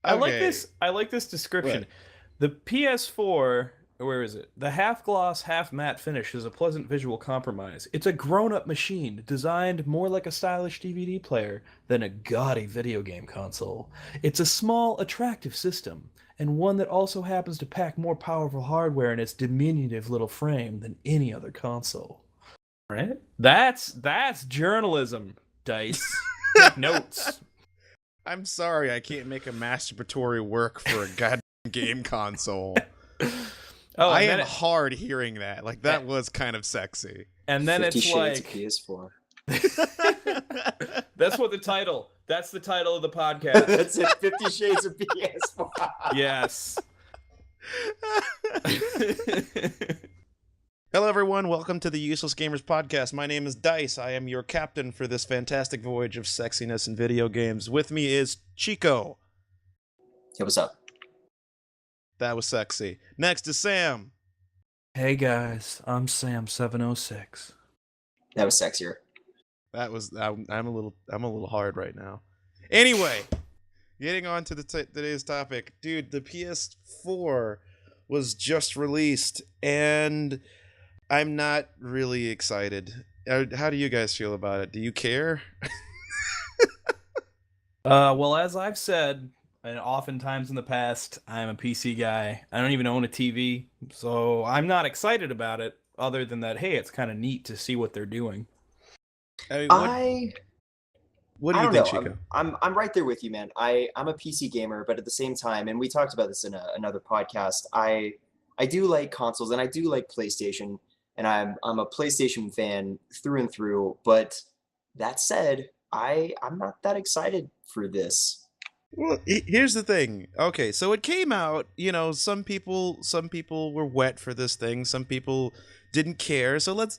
I like this description. What? The PS4, where is it? The half gloss, half matte finish is a pleasant visual compromise. It's a grown-up machine designed more like a stylish DVD player than a gaudy video game console. It's a small, attractive system, and one that also happens to pack more powerful hardware in its diminutive little frame than any other console. Right? That's journalism, Dice. Take notes. I'm sorry, I can't make a masturbatory work for a goddamn game console. Oh, I am hard hearing that. Like, that was kind of sexy. And then 50 it's Shades like of PS4. that's what the title. That's the title of the podcast. That's it. 50 Shades of PS4. Yes. Hello, everyone. Welcome to the Useless Gamers Podcast. My name is Dice. I am your captain for this fantastic voyage of sexiness in video games. With me is Chico. Hey, what's up? That was sexy. Next is Sam. Hey guys, I'm Sam706. That was sexier. That was I'm a little hard right now. Anyway, getting on to today's topic, dude. The PS4 was just released, and I'm not really excited. How do you guys feel about it? Do you care? Well, as I've said, and oftentimes in the past, I'm a PC guy. I don't even own a TV, so I'm not excited about it. Other than that, hey, it's kind of neat to see what they're doing. I mean, what do you think, Chico? I'm right there with you, man. I'm a PC gamer, but at the same time, and we talked about this in another podcast, I do like consoles and I do like PlayStation, and I'm a PlayStation fan through and through. But that said, I'm not that excited for this. Well, here's the thing. Okay, so it came out, you know, some people were wet for this thing, some people didn't care. So let's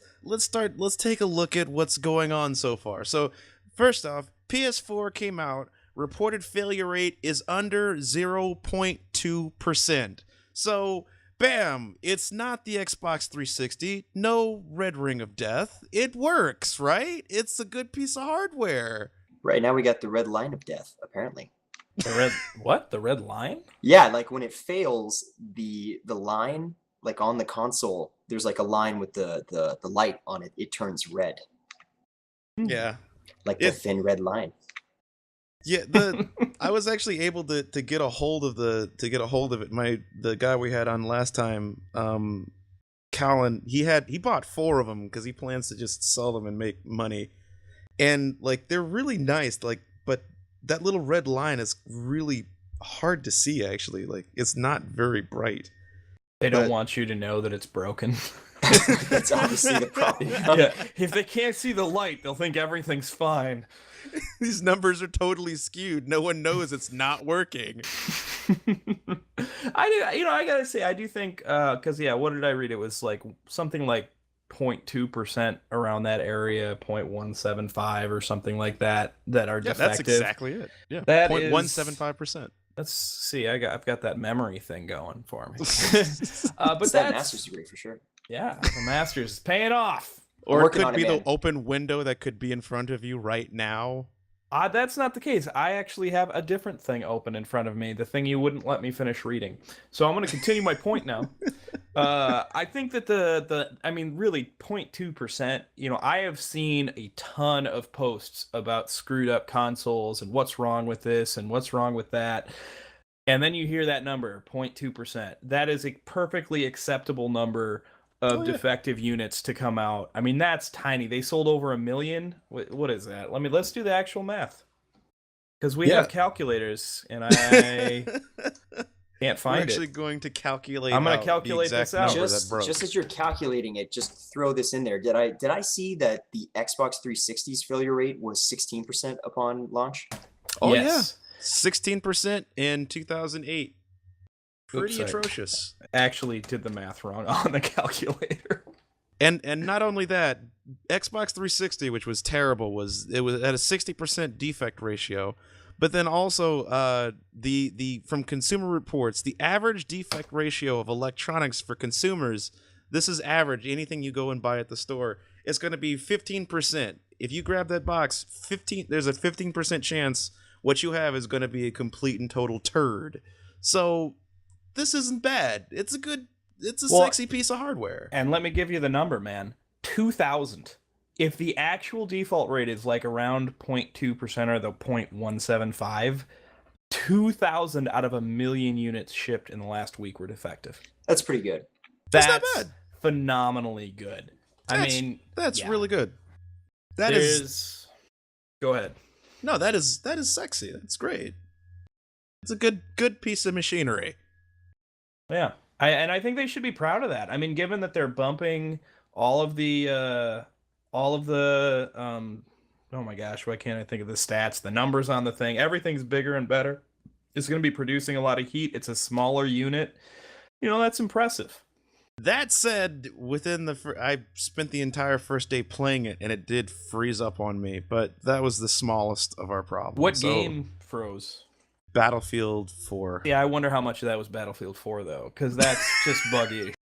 take a look at what's going on so far. So, first off, PS4 came out, reported failure rate is under 0.2%. So, bam, it's not the Xbox 360, no red ring of death. It works, right? It's a good piece of hardware. Right now we got the red line of death, apparently. The red what? The red line? Yeah, like when it fails, the line, like on the console, there's like a line with the light on it. It turns red. Yeah. Like the thin red line. Yeah, I was actually able to get a hold of it. The guy we had on last time, Colin, he bought 4 of them because he plans to just sell them and make money. And like they're really nice, like, but that little red line is really hard to see, actually. Like, it's not very bright. They don't want you to know that it's broken. That's obviously the problem. Yeah, if they can't see the light, they'll think everything's fine. These numbers are totally skewed. No one knows it's not working. I gotta say, I do think, because, yeah, what did I read? It was like something like 0.2% around that area, 0.175 or something like that are defective. That's exactly it. Yeah, that 0.175%. Let's see. I've got that memory thing going for me. But it's that master's degree for sure. Yeah, the master's is paying off. Or it could be the open window that could be in front of you right now. That's not the case. I actually have a different thing open in front of me, the thing you wouldn't let me finish reading. So I'm going to continue my point now. I think that I mean, really 0.2%, you know, I have seen a ton of posts about screwed up consoles and what's wrong with this and what's wrong with that. And then you hear that number, 0.2%. That is a perfectly acceptable number of defective units to come out. I mean, that's tiny. They sold over 1 million. What is that? Let's do the actual math. Because we have calculators, and I can't find it. We're actually going to calculate. I'm going to calculate this out. Just as you're calculating it, just throw this in there. Did I see that the Xbox 360's failure rate was 16% upon launch? Oh yes. Yeah, 16% in 2008. Pretty atrocious. Actually did the math wrong on the calculator. And not only that, Xbox 360, which was terrible, was at a 60% defect ratio. But then also the from Consumer Reports, the average defect ratio of electronics for consumers, this is average, anything you go and buy at the store, is going to be 15%. If you grab that box, there's a 15% chance what you have is going to be a complete and total turd. So this isn't bad. It's a sexy piece of hardware. And let me give you the number, man. 2,000. If the actual default rate is like around 0.2% or the 0.175, 2,000 out of 1,000,000 units shipped in the last week were defective. That's pretty good. That's not bad. Phenomenally good. That's really good. Go ahead. No, that is sexy. That's great. It's a good piece of machinery. Yeah. I think they should be proud of that. I mean, given that they're bumping all of the oh my gosh, why can't I think of the stats, the numbers on the thing? Everything's bigger and better. It's going to be producing a lot of heat. It's a smaller unit. That's impressive. That said, I spent the entire first day playing it, and it did freeze up on me. But that was the smallest of our problems. What game froze? Battlefield 4. Yeah, I wonder how much of that was Battlefield 4 though, because that's just buggy.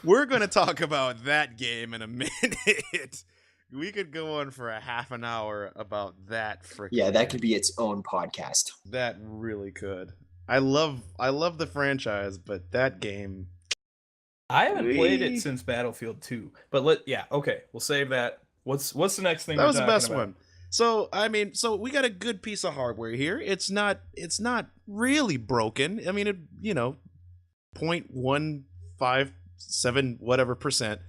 We're gonna talk about that game in a minute. We could go on for a half an hour about that freaking. Yeah, that could be its own podcast. That really could. I love the franchise, but that game. I haven't played it since Battlefield 2, but we'll save that. What's the next thing? That was the best about? one. So we got a good piece of hardware here. It's not really broken. I mean, 0.157 whatever percent.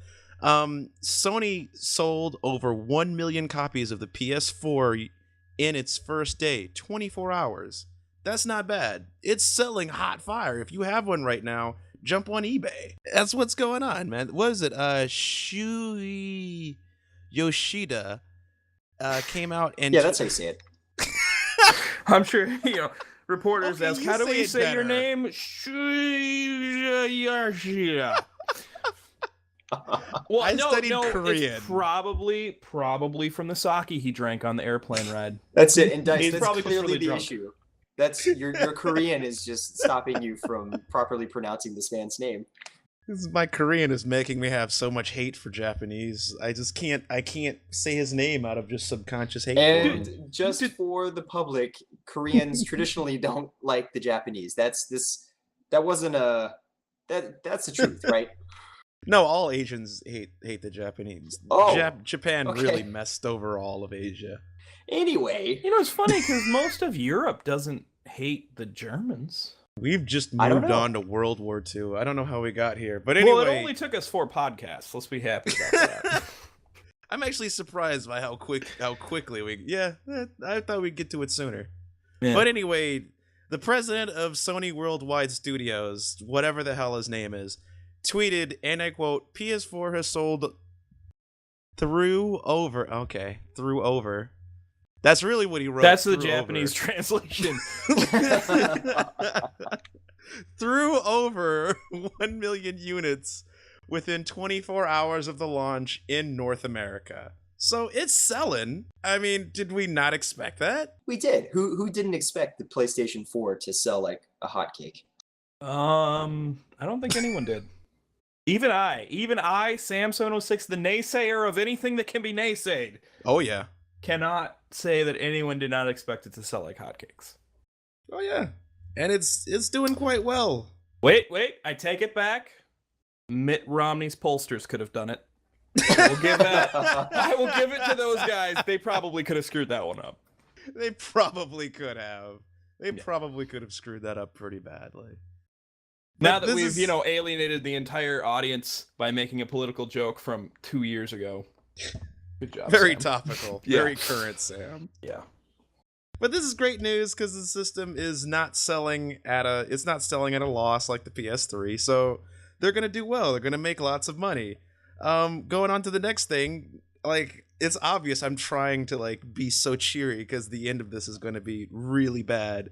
Sony sold over 1 million copies of the PS4 in its first day, 24 hours. That's not bad. It's selling hot fire. If you have one right now, jump on eBay. That's what's going on, man. What is it? Shuei Yoshida came out and that's how you say it. I'm sure reporters ask, how do we say your name? Shuei Yoshida. Well, I studied Korean. It's probably from the sake he drank on the airplane ride. That's it. And Dice, He's that's probably clearly really the drunk. issue. That's your Korean is just stopping you from properly pronouncing this man's name. My Korean is making me have so much hate for Japanese. I can't say his name out of just subconscious hate. And just for the public, Koreans traditionally don't like the Japanese. That's the truth, right? No, all Asians hate the Japanese. Oh, Japan okay. really messed over all of Asia. Anyway, It's funny because most of Europe doesn't hate the Germans. We've just I don't moved know. on to World War II. I don't know how we got here, but anyway. Well, it only took us 4 podcasts. Let's be happy about that. I'm actually surprised by how quickly we. Yeah, I thought we'd get to it sooner. Yeah. But anyway, the president of Sony Worldwide Studios, whatever the hell his name is, tweeted, and I quote, "PS4 has sold through over." That's really what he wrote. That's the Japanese translation. Through over 1 million units within 24 hours of the launch in North America. So it's selling. I mean, did we not expect that? we did. Who didn't expect the PlayStation 4 to sell like a hotcake? I don't think anyone did. Even I, Samson06, the naysayer of anything that can be naysayed, Oh yeah. cannot say that anyone did not expect it to sell like hotcakes. Oh yeah. And it's doing quite well. Wait, I take it back. Mitt Romney's pollsters could have done it. I will give it to those guys. They probably could have screwed that one up. They probably could have. Probably could have screwed that up pretty badly. Now But that this we've, alienated the entire audience by making a political joke from 2 years ago. Good job, Very Sam. topical. Yeah. Very current, Sam. Yeah. But this is great news because the system is not selling at a loss like the PS3. So they're gonna do well. They're gonna make lots of money. Going on to the next thing, it's obvious I'm trying to be so cheery because the end of this is gonna be really bad.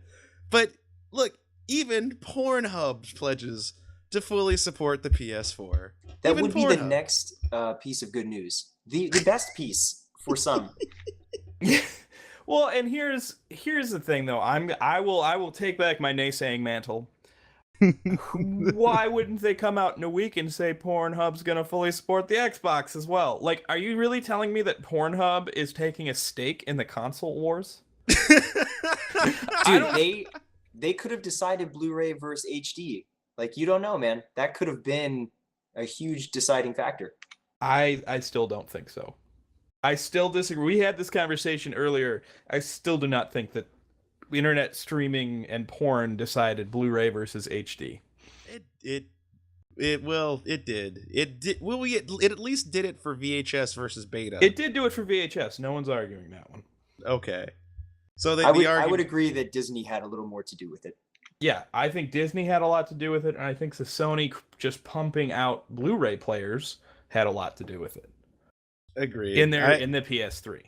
But look, even Pornhub pledges to fully support the PS4. That Even would be the Pornhub. next piece of good news. The best piece for some. Well, and here's the thing though. I will take back my naysaying mantle. Why wouldn't they come out in a week and say Pornhub's gonna fully support the Xbox as well? Are you really telling me that Pornhub is taking a stake in the console wars? I Dude, don't. they could have decided Blu-ray versus HD. Like, you don't know, man. That could have been a huge deciding factor. I still don't think so. I still disagree. We had this conversation earlier. I still do not think that internet streaming and porn decided Blu-ray versus HD. It did. It did. Well, it at least did it for VHS versus Beta. It did do it for VHS. No one's arguing that one. Okay. So I would agree that Disney had a little more to do with it. Yeah, I think Disney had a lot to do with it, and I think the Sony just pumping out Blu-ray players had a lot to do with it. Agreed. In the PS3.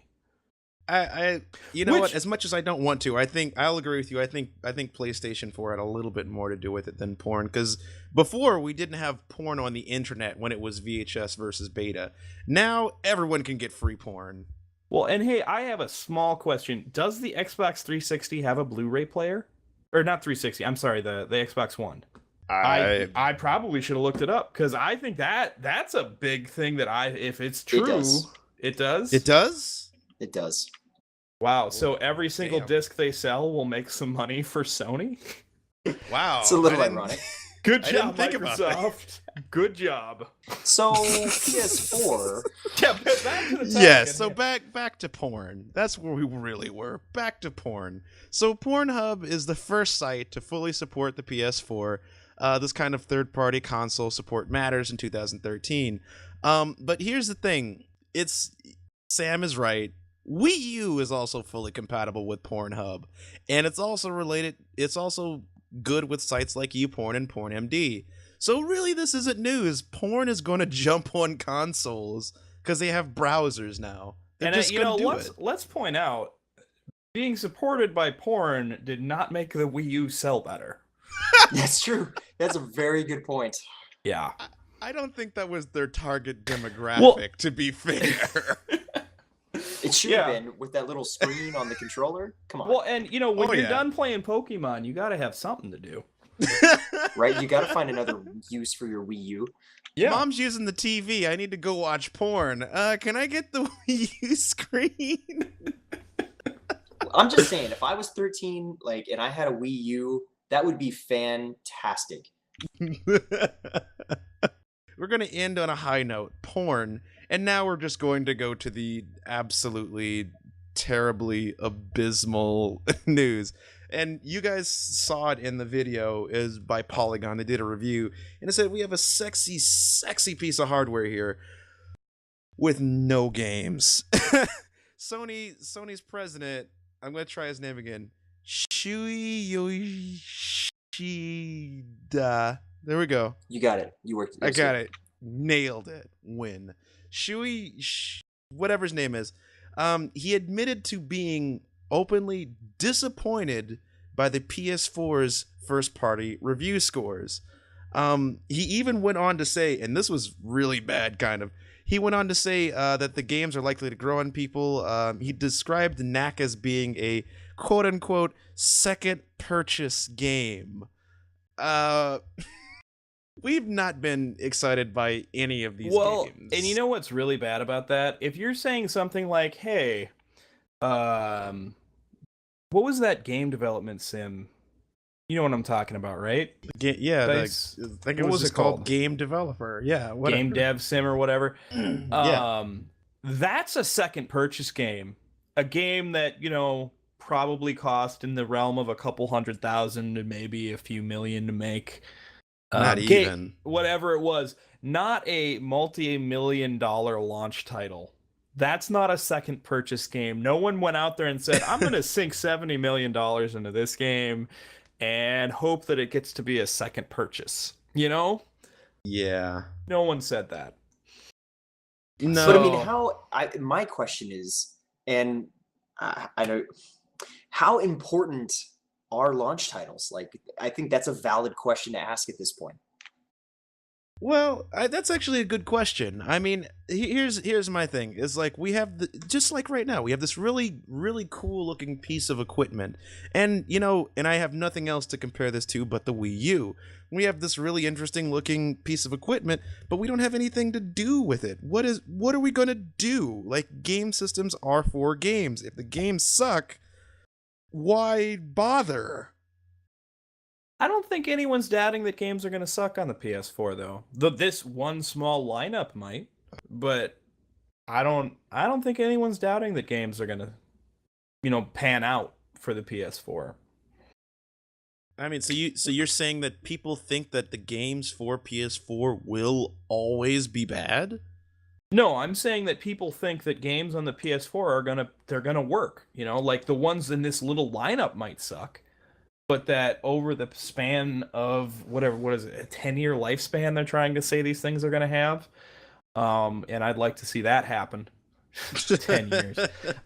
You know what? As much as I don't want to, I think I'll agree with you. I think PlayStation 4 had a little bit more to do with it than porn, because before we didn't have porn on the internet when it was VHS versus Beta. Now everyone can get free porn. Well, and hey, I have a small question. Does the Xbox 360 have a Blu-ray player? Or not 360, I'm sorry, the Xbox One. I probably should have looked it up, because I think that's a big thing that if it's true, it does. It does? It does. Wow, so every single Damn. disc they sell will make some money for Sony? Wow. It's a little ironic. Good I job, didn't think about Microsoft. Good job. So PS4. Yeah, back to the topic. Yes, so back to porn. That's where we really were. Back to porn. So Pornhub is the first site to fully support the PS4. This kind of third-party console support matters in 2013. But here's the thing. Sam is right. Wii U is also fully compatible with Pornhub. And it's also good with sites like YouPorn and PornMD. So really, this isn't news. Porn is going to jump on consoles because they have browsers now. They're just going to do it. Let's point out, being supported by porn did not make the Wii U sell better. That's true. That's a very good point. Yeah. I don't think that was their target demographic, to be fair. It should have been with that little screen on the controller. Come on. Well, and when you're done playing Pokemon, you got to have something to do. Right? You got to find another use for your Wii U. Yeah. Mom's using the TV. I need to go watch porn. Can I get the Wii U screen? I'm just saying, if I was 13, and I had a Wii U, that would be fantastic. We're going to end on a high note. Porn. And now we're just going to go to the absolutely terribly abysmal news. And you guys saw it in the video, is by Polygon. They did a review, and it said we have a sexy, sexy piece of hardware here with no games. Sony's president, I'm going to try his name again, Shuei Yoshida. There we go. You got it. You worked. I got it. Nailed it. Win. Whatever his name is, he admitted to being openly disappointed by the PS4's first-party review scores. He even went on to say, and this was really bad, kind of, he went on to say that the games are likely to grow on people. He described Knack as being a quote-unquote second purchase game. We've not been excited by any of these games. And you know what's really bad about that? If you're saying something like, hey, what was that game development sim? You know what I'm talking about, right? I think it was just called Game Developer. Yeah, whatever. Game Dev Sim or whatever. Yeah. That's a second purchase game. A game that, probably cost in the realm of a couple $100,000 to maybe a few million to make. Not even. Whatever it was. Not a multi-million-dollar launch title. That's not a second purchase game. No one went out there and said, I'm going to sink $70 million into this game and hope that it gets to be a second purchase. Yeah. No one said that. No. But I mean, my question is, and I know, how important are launch titles? I think that's a valid question to ask at this point. Well, that's actually a good question. I mean, here's my thing. Is we have just like right now, we have this really, really cool looking piece of equipment. And, and I have nothing else to compare this to but the Wii U. We have this really interesting looking piece of equipment, but we don't have anything to do with it. What are we going to do? Game systems are for games. If the games suck, why bother? I don't think anyone's doubting that games are going to suck on the PS4 though. This one small lineup might, but I don't think anyone's doubting that games are going to, pan out for the PS4. I mean, so you're saying that people think that the games for PS4 will always be bad? No, I'm saying that people think that games on the PS4 they're gonna work. Like the ones in this little lineup might suck, but that over the span of what is it, a 10-year lifespan they're trying to say these things are gonna have. And I'd like to see that happen. 10 years.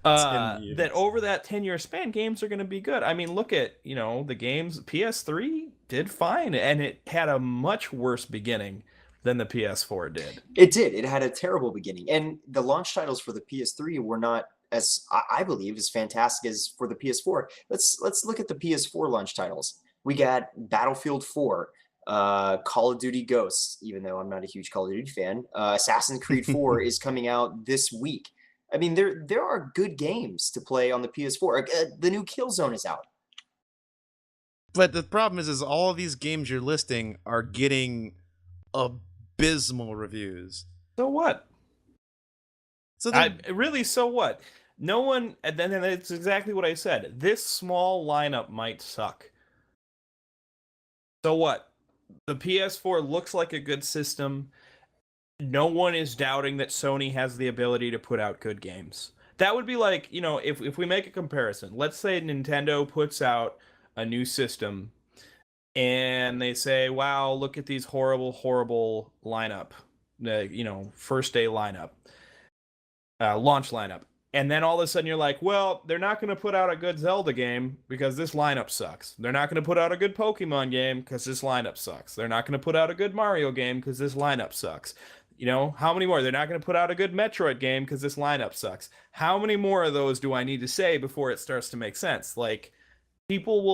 10 years. That over that 10-year span, games are going to be good. I mean, look at, the games. PS3 did fine, and it had a much worse beginning than the PS4 did. It did. It had a terrible beginning. And the launch titles for the PS3 were not, as I believe, as fantastic as for the PS4. Let's look at the PS4 launch titles. We got Battlefield 4, Call of Duty Ghosts, even though I'm not a huge Call of Duty fan. Assassin's Creed 4 is coming out this week. I mean, there are good games to play on the PS4. The new Killzone is out. But the problem is all of these games you're listing are getting abysmal reviews. So what? So so what? No one, and then it's exactly what I said. This small lineup might suck. So what? The PS4 looks like a good system. No one is doubting that Sony has the ability to put out good games. That would be like, if we make a comparison, let's say Nintendo puts out a new system and they say, wow, look at these horrible lineup, first day lineup, launch lineup. And then all of a sudden you're like, well, they're not going to put out a good Zelda game because this lineup sucks. They're not going to put out a good Pokemon game because this lineup sucks. They're not going to put out a good Mario game because this lineup sucks. How many more? They're not going to put out a good Metroid game because this lineup sucks. How many more of those do I need to say before it starts to make sense? Like, people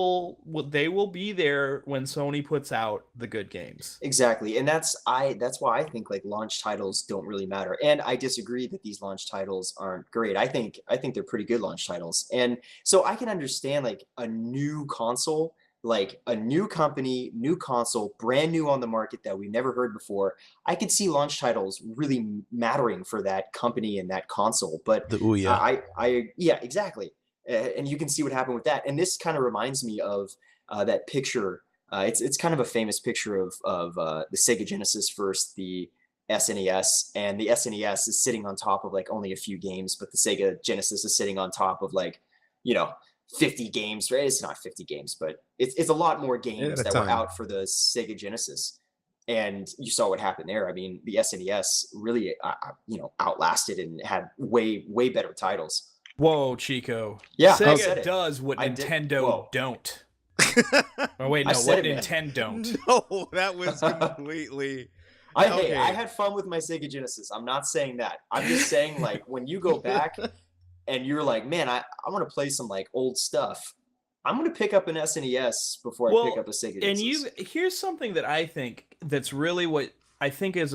will be there when Sony puts out the good games. Exactly. And that's why I think like launch titles don't really matter. And I disagree that these launch titles aren't great. I think they're pretty good launch titles. And so I can understand like a new console, like a new company, new console, brand new on the market that we've never heard before. I could see launch titles really mattering for that company and that console. But yeah, exactly. And you can see what happened with that. And this kind of reminds me of that picture. It's kind of a famous picture of the Sega Genesis versus the SNES, and the SNES is sitting on top of like only a few games, but the Sega Genesis is sitting on top of like 50 games. Right? It's not 50 games, but it's a lot more games that were out for the Sega Genesis. And you saw what happened there. I mean, the SNES really outlasted and had way better titles. Whoa, Chico. Yeah, Sega does what Nintendo don't. Oh, wait, no, what Nintendo don't. No, that was completely... I had fun with my Sega Genesis. I'm not saying that. I'm just saying, like, when you go back and you're like, man, I want to play some, like, old stuff, I'm going to pick up an SNES before I pick up a Sega Genesis. And here's something that I think that's really what I think is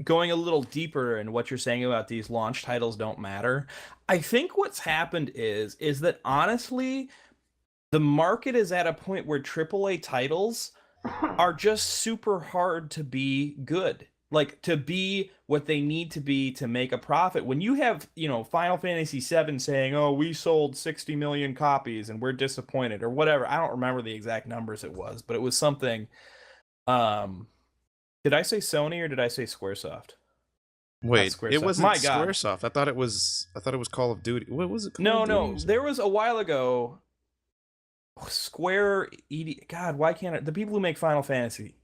going a little deeper in what you're saying about these launch titles don't matter. I think what's happened is that honestly, the market is at a point where AAA titles are just super hard to be good. Like, to be what they need to be to make a profit. When you have, Final Fantasy VII saying, oh, we sold 60 million copies and we're disappointed or whatever. I don't remember the exact numbers it was, but it was something. Did I say Sony or did I say Squaresoft? Wait, it wasn't Squaresoft. I thought it was Call of Duty. What was it? No. There was a while ago. Square God, why can't the people who make Final Fantasy?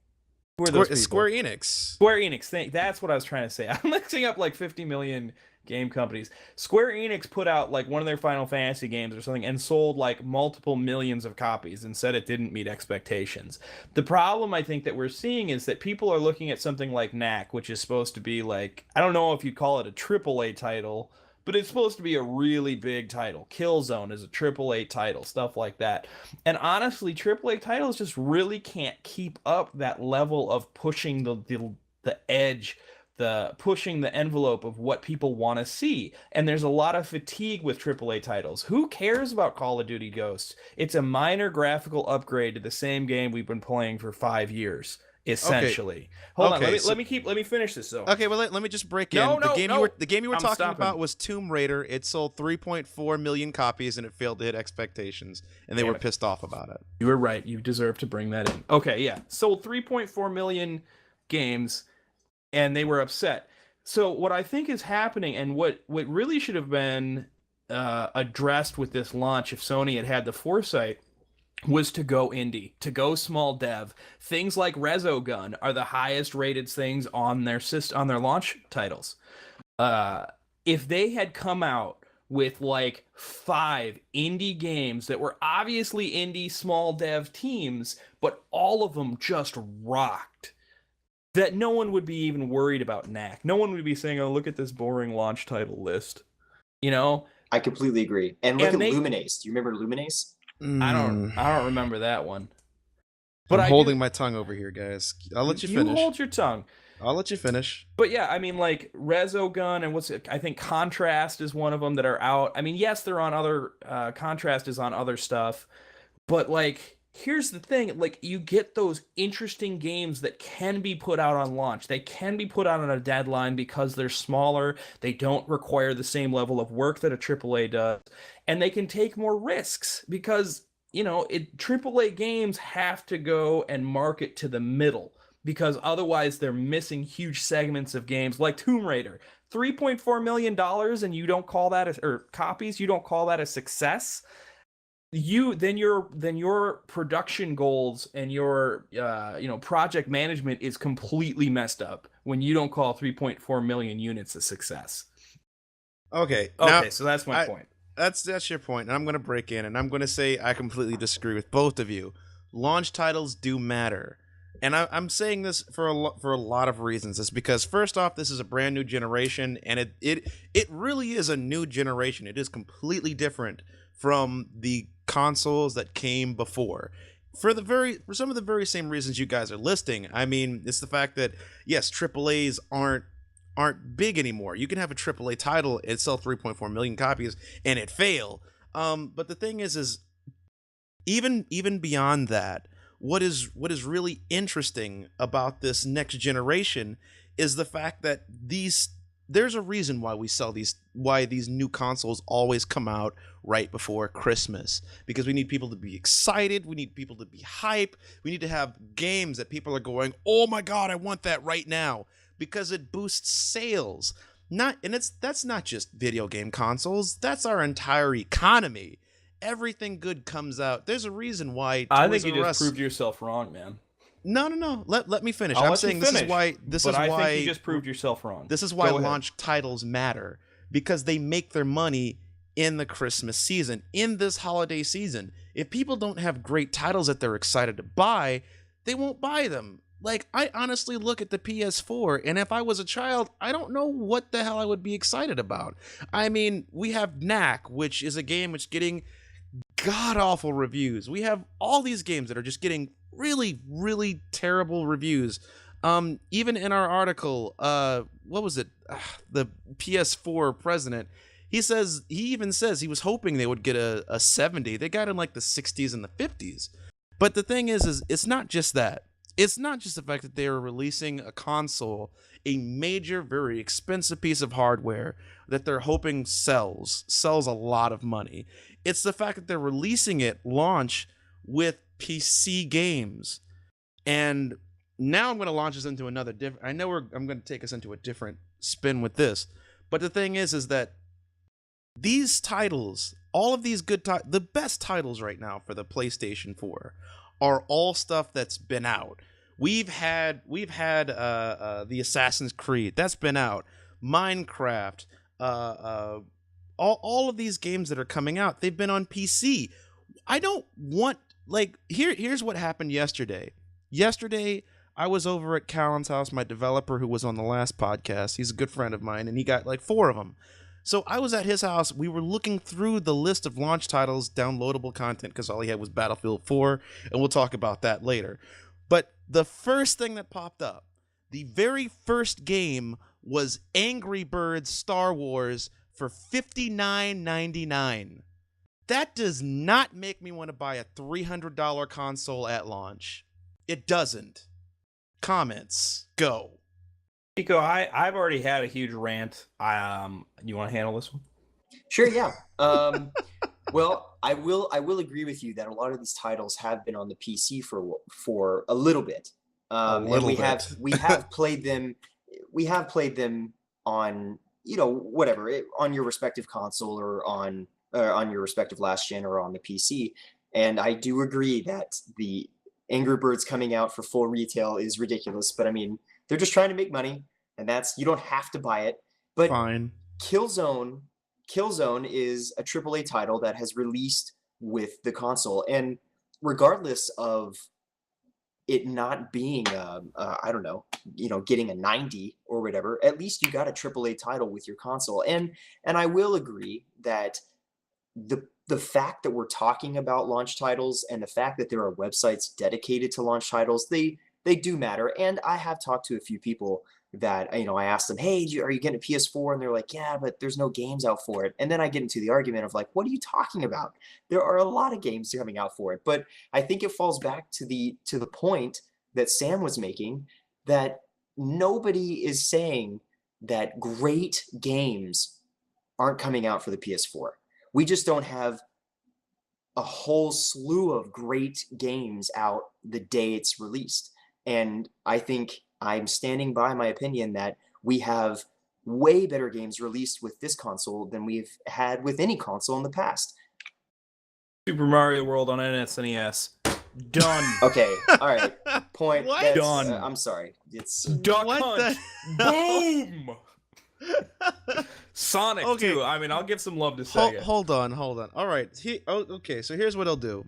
Who are those people? Square Enix. Square Enix. That's what I was trying to say. I'm mixing up like 50 million game companies. Square Enix put out like one of their Final Fantasy games or something and sold like multiple millions of copies and said it didn't meet expectations. The problem I think that we're seeing is that people are looking at something like Knack, which is supposed to be like, I don't know if you'd call it a AAA title, but it's supposed to be a really big title. Killzone is a AAA title, stuff like that. And honestly, AAA titles just really can't keep up that level of pushing the edge the pushing the envelope of what people want to see. And there's a lot of fatigue with AAA titles. Who cares about Call of Duty Ghosts? It's a minor graphical upgrade to the same game we've been playing for 5 years, essentially. Hold on, let me finish this though. Okay, well let me just break No, in. no, The game you were I'm talking stopping. about was Tomb Raider. It sold 3.4 million copies and it failed to hit expectations, and they were pissed off about it. You were right. You deserve to bring that in. Okay, yeah. Sold 3.4 million games, and they were upset. So what I think is happening, and what really should have been addressed with this launch, if Sony had had the foresight, was to go indie, to go small dev. Things like Resogun are the highest rated things on their launch titles. If they had come out with like 5 indie games that were obviously indie small dev teams, but all of them just rocked, that no one would be even worried about knack. No one would be saying, "Oh, look at this boring launch title list." You know? I completely agree. And look at Luminace. Do you remember Luminace? I don't remember that one. But I'm holding my tongue over here, guys. I'll let you finish. You hold your tongue. I'll let you finish. But yeah, I mean, like Resogun and I think Contrast is one of them that are out. I mean, yes, they're on other Contrast is on other stuff, but like here's the thing, like you get those interesting games that can be put out on launch. They can be put out on a deadline because they're smaller. They don't require the same level of work that a AAA does, and they can take more risks because, you know, AAA games have to go and market to the middle because otherwise they're missing huge segments of games like Tomb Raider. $3.4 million and you don't call that or copies, you don't call that a success. Then your production goals and your project management is completely messed up when you don't call 3.4 million units a success. Okay, so that's my point. That's your point, and I'm going to break in, and I'm going to say I completely disagree with both of you. Launch titles do matter, and I'm saying this for a lot of reasons. It's because first off, this is a brand new generation, and it really is a new generation. It is completely different from the consoles that came before. For some of the very same reasons you guys are listing. I mean, it's the fact that yes, AAAs aren't big anymore. You can have a AAA title and sell 3.4 million copies and it fail. But the thing is even beyond that, what is really interesting about this next generation is the fact that there's a reason why these new consoles always come out right before Christmas, because we need people to be excited, we need people to be hype, we need to have games that people are going, "Oh my god, I want that right now," because it boosts sales. That's not just video game consoles, that's our entire economy. Everything good comes out. There's a reason why I think you just proved yourself wrong, man. No. Let me finish. I'm saying this is why I think you just proved yourself wrong. This is why launch titles matter, because they make their money in the Christmas season, in this holiday season. If people don't have great titles that they're excited to buy, they won't buy them. Like, I honestly look at the PS4, and if I was a child, I don't know what the hell I would be excited about. I mean, we have Knack, which is a game which is getting god-awful reviews. We have all these games that are just getting really, really terrible reviews. Even in our article, what was it? The PS4 president, he even says he was hoping they would get a 70. They got in like the 60s and the 50s. But the thing is it's not just that. It's not just the fact that they are releasing a console, a major, very expensive piece of hardware that they're hoping sells a lot of money. It's the fact that they're releasing it launch with PC games. And now I'm going to launch us into another different. I know I'm going to take us into a different spin with this, but the thing is that these titles, all of these the best titles right now for the PlayStation 4 are all stuff that's been out. We've had the Assassin's Creed that's been out, Minecraft, all of these games that are coming out, they've been on PC. I don't want, like, here's what happened yesterday. Yesterday, I was over at Callan's house, my developer who was on the last podcast. He's a good friend of mine, and he got like 4 of them. So I was at his house. We were looking through the list of launch titles, downloadable content, because all he had was Battlefield 4, and we'll talk about that later. But the first thing that popped up the very first game was Angry Birds Star Wars for $59.99. That does not make me want to buy a $300 console at launch. It doesn't. Comments. Go. Nico, I've already had a huge rant. You want to handle this one? Sure, yeah. Well, I will agree with you that a lot of these titles have been on the PC for a little bit. And we have played them. We have played them on, whatever, on your respective console or on your respective last gen or on the PC. And I do agree that the Angry Birds coming out for full retail is ridiculous. But I mean, they're just trying to make money, and you don't have to buy it. But fine. Killzone is a AAA title that has released with the console, and regardless of it not being I don't know, getting a 90 or whatever, at least you got a AAA title with your console. And I will agree that the fact that we're talking about launch titles and the fact that there are websites dedicated to launch titles, they do matter. And I have talked to a few people that, I asked them, hey, are you getting a PS4? And they're like, yeah, but there's no games out for it. And then I get into the argument of like, what are you talking about? There are a lot of games coming out for it. But I think it falls back to the point that Sam was making, that nobody is saying that great games aren't coming out for the PS4. We just don't have a whole slew of great games out the day it's released. And I think I'm standing by my opinion that we have way better games released with this console than we've had with any console in the past. Super Mario World on SNES. Done. Okay, all right. Point. What? Done. I'm sorry. It's Duck What Hunt. Boom. Sonic Okay. too. I mean, I'll give some love to Sega. Hold on. All right. Okay. So here's what I'll do.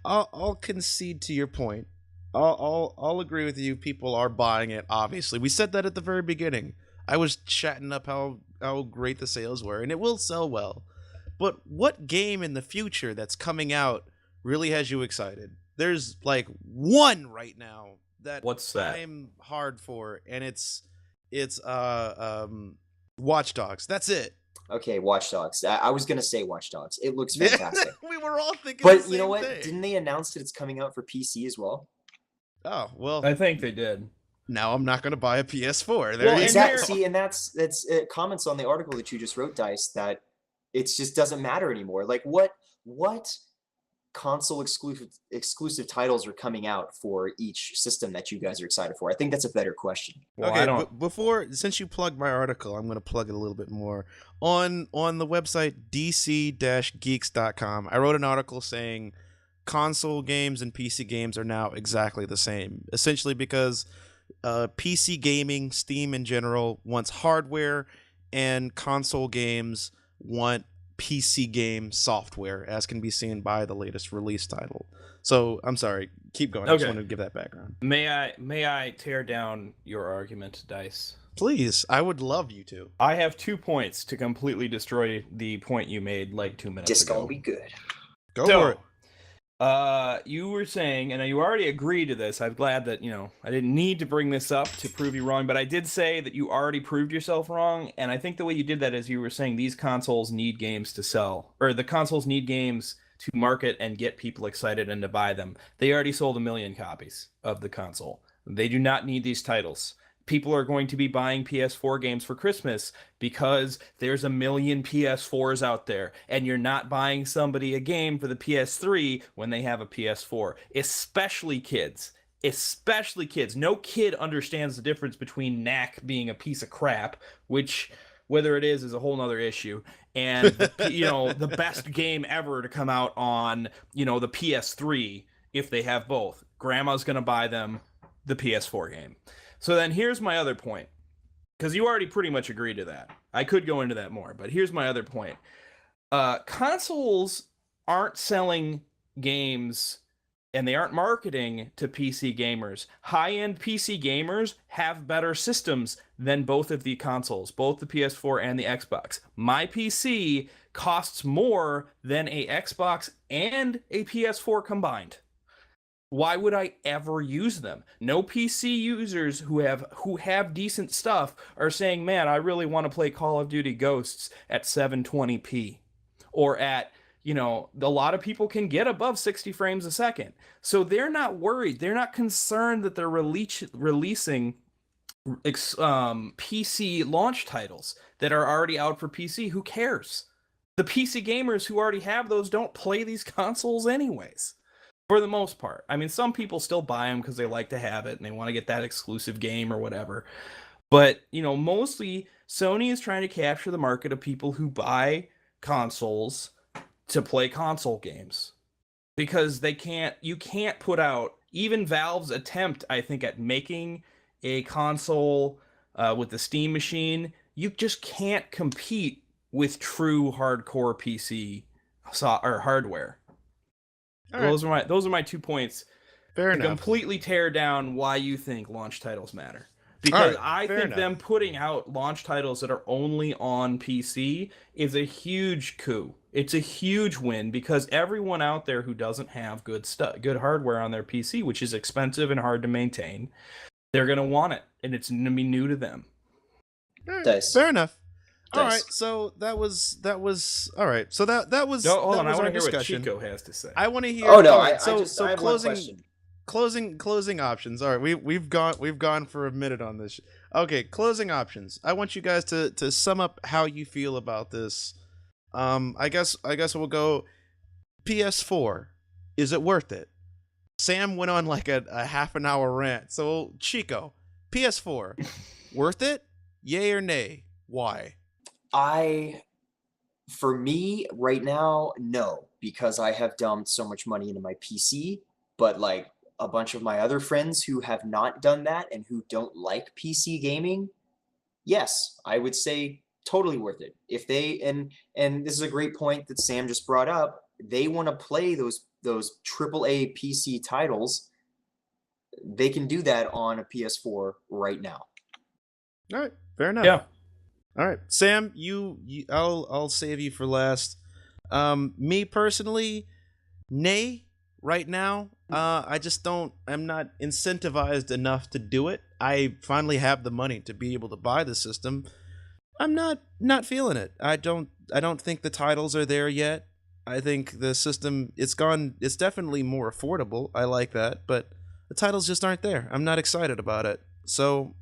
I'll concede to your point. I'll agree with you. People are buying it. Obviously, we said that at the very beginning. I was chatting up how great the sales were, and it will sell well. But what game in the future that's coming out really has you excited? There's like one right now that What's that? I'm hard for, and it's Watch Dogs. That's it. okay. Watch Dogs. I was gonna say Watch Dogs. It looks fantastic. We were all thinking But the you know same what? thing. Didn't they announce that it's coming out for PC as well? Oh, well, I think they did. now I'm not going to buy a PS4. There Well, you exactly. go. See, and that's comments on the article that you just wrote, Dice, that it just doesn't matter anymore. Like what console exclusive titles are coming out for each system that you guys are excited for? I think that's a better question. Well, Okay, I don't. since you plugged my article, I'm going to plug it a little bit more. On the website dc-geeks.com, I wrote an article saying console games and PC games are now exactly the same, essentially because PC gaming, Steam in general, wants hardware, and console games want PC game software, as can be seen by the latest release title. So I'm sorry, keep going. I just Okay. wanted to give that background. May I tear down your argument, Dice? Please, I would love you to. I have 2 points to completely destroy the point you made like 2 minutes Just ago. gonna be good. Go for it. You were saying, and you already agreed to this. I'm glad that, I didn't need to bring this up to prove you wrong, but I did say that you already proved yourself wrong, and I think the way you did that is you were saying these consoles need games to sell, or the consoles need games to market and get people excited and to buy them. They already sold 1 million copies of the console. They do not need these titles. People are going to be buying PS4 games for Christmas because there's 1 million PS4s out there, and you're not buying somebody a game for the PS3 when they have a PS4. Especially kids. No kid understands the difference between knack being a piece of crap, which, whether it is a whole nother issue, and the best game ever to come out on the PS3 if they have both. Grandma's gonna buy them the PS4 game. So then here's my other point, because you already pretty much agreed to that. I could go into that more, but here's my other point. Consoles aren't selling games, and they aren't marketing to PC gamers. High-end PC gamers have better systems than both of the consoles, both the PS4 and the Xbox. My PC costs more than a Xbox and a PS4 combined. Why would I ever use them? No PC users who have decent stuff are saying, "Man, I really want to play Call of Duty Ghosts at 720p or at, a lot of people can get above 60 frames a second." So they're not worried. They're not concerned that they're releasing PC launch titles that are already out for PC. Who cares? The PC gamers who already have those don't play these consoles anyways. For the most part. I mean, some people still buy them because they like to have it and they want to get that exclusive game or whatever. But, mostly Sony is trying to capture the market of people who buy consoles to play console games. Because you can't put out, even Valve's attempt, I think, at making a console with the Steam machine, you just can't compete with true hardcore PC or hardware. Those are my 2 points. Fair enough. Completely tear down why you think launch titles matter. Because I think enough. them putting out launch titles that are only on PC is a huge coup. It's a huge win because everyone out there who doesn't have good hardware on their PC, which is expensive and hard to maintain, they're gonna want it, and it's gonna be new to them. Dice. Fair enough. All Dice. right, so that was all right. So that was No, hold on. I want to hear what Chico has to say. I want to hear. Oh no, right, I have one question. closing options. All right, we've gone for a minute on this. Okay, closing options. I want you guys to sum up how you feel about this. I guess we'll go PS4. Is it worth it? Sam went on like a half an hour rant. So Chico, PS4, worth it? Yay or nay? Why? For me right now, no, because I have dumped so much money into my PC, but like a bunch of my other friends who have not done that and who don't like PC gaming, yes, I would say totally worth it. If they and this is a great point that Sam just brought up, they want to play those AAA PC titles, they can do that on a PS4 right now. All right, fair enough. Yeah. All right, Sam, I'll save you for last. Me personally, nay. Right now, I'm not incentivized enough to do it. I finally have the money to be able to buy the system. I'm not feeling it. I don't think the titles are there yet. I think the system it's definitely more affordable. I like that, but the titles just aren't there. I'm not excited about it. So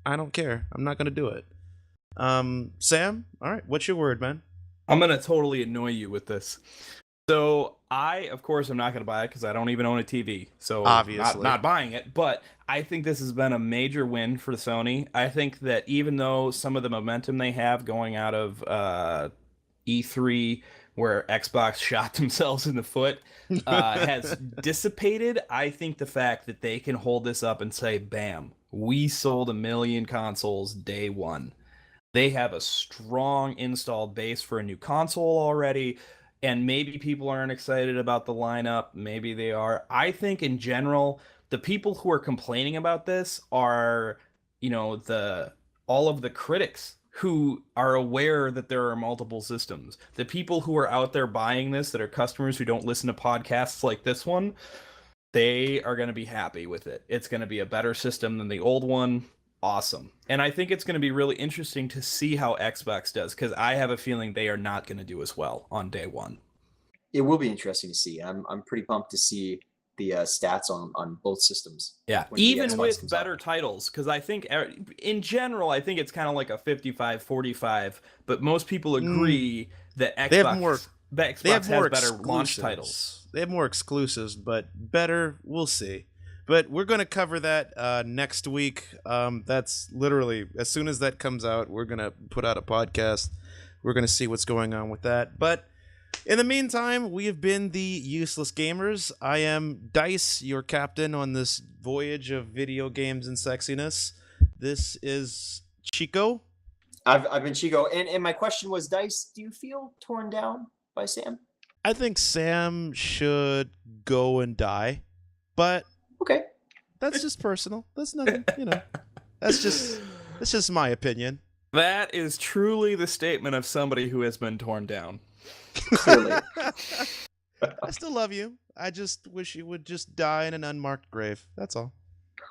I don't care. I'm not going to do it. Sam, all right, what's your word, man? I'm going to totally annoy you with this. So I, of course, am not going to buy it because I don't even own a TV. So obviously not buying it. But I think this has been a major win for Sony. I think that even though some of the momentum they have going out of E3, where Xbox shot themselves in the foot, has dissipated, I think the fact that they can hold this up and say, bam, we sold 1 million consoles day one. They have a strong installed base for a new console already. And maybe people aren't excited about the lineup. Maybe they are. I think in general, the people who are complaining about this are, all of the critics who are aware that there are multiple systems. The people who are out there buying this, that are customers who don't listen to podcasts like this one, they are going to be happy with it. It's going to be a better system than the old one. Awesome. And I think it's going to be really interesting to see how Xbox does, because I have a feeling they are not going to do as well on day one. It will be interesting to see. I'm pretty pumped to see the stats on both systems. Yeah, even with better titles, because I think in general, I think it's kind of like a 55-45, but most people agree that Xbox has better launch titles. They have more exclusives, but better, we'll see. But we're going to cover that next week. That's literally, as soon as that comes out, we're going to put out a podcast. We're going to see what's going on with that. But in the meantime, we have been the Useless Gamers. I am Dice, your captain on this voyage of video games and sexiness. This is Chico. I've been Chico. And my question was, Dice, do you feel torn down by Sam? I think Sam should go and die. But okay, that's just personal. That's nothing, That's just my opinion. That is truly the statement of somebody who has been torn down. Clearly. I still love you. I just wish you would just die in an unmarked grave. That's all.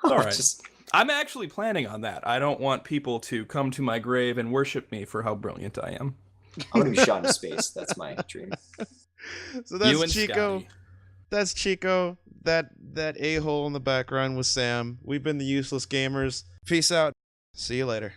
It's all right. Just I'm actually planning on that. I don't want people to come to my grave and worship me for how brilliant I am. I'm gonna be shot into space. That's my dream. So You that's and Chico. Scotty. That's Chico. That a-hole in the background was Sam. We've been the Useless Gamers. Peace out. See you later.